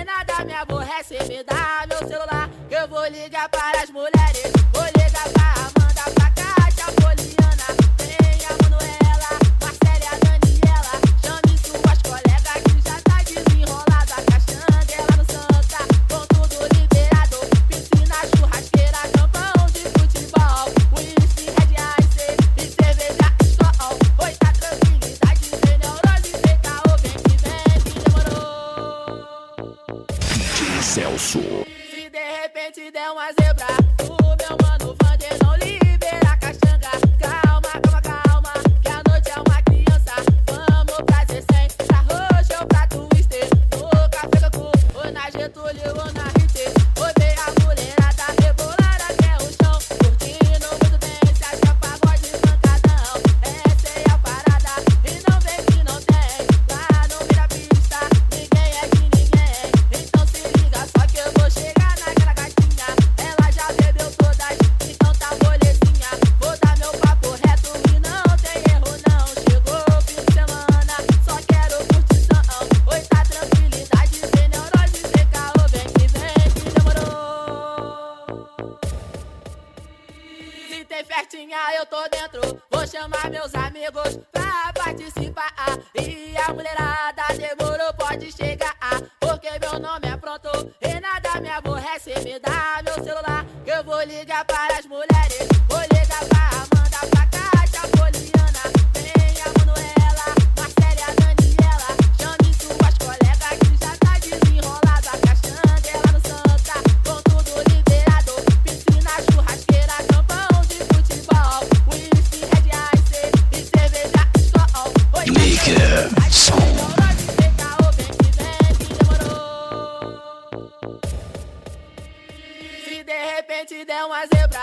e nada me aborrece. Me dá meu celular que eu vou ligar para as mulheres. Vou ligar pra Amanda, pra Cátia, Poliana. Tem a Manuela, Marcela e a Daniela. Chame suas colegas que já tá desenrolado. A caixanga lá no Santa, com tudo liberado. Piscina, churrasqueira, campão de futebol. Whisky, Red Ice e cerveja Skol. Oi, tá tranquilidade, sem neurose, sem caô. Vem que demorou. DJ Celso. Se de repente der uma zebra, o meu mano Vander não libera a caixanga. Calma, calma, calma, que a noite é uma criança. Vamos fazer sem arroz ou pra twister. No café Cacu, ou na Getúlio ou na Rite. Oi, ver a mulherada rebolar até o chão. Curtindo muito bem, se acha pagode pancadão. Essa é a parada e não vem que não tem. Lá no meio da pista, ninguém é de ninguém. Então se liga, só que eu vou chegar naquela gatinha. Ela já bebeu todas, então tá molezinha. Vou dar meu papo reto e não tem erro não. Chegou o fim de semana, só quero curtição. Oi, tá tranquilidade, sem neurose, sem caô. Vem que demorou. Se tem festinha eu tô dentro, vou chamar meus amigos pra participar. E a mulherada demorou, pode chegar. Porque meu nome é pronto e nada me aborrece. Me dá meu celular que eu vou ligar para as mulheres. Vou ligar pra Amanda, pra Cátia, Poliana. Tem a Manuela, Marcela e a Daniela. Chame suas colegas que já tá desenrolado. A caixanga lá no Santa, com tudo liberado. Piscina, churrasqueira, campão de futebol. Whisky, Red Ice e cerveja Skol. Oi, Liga som. Se de repente der uma zebra,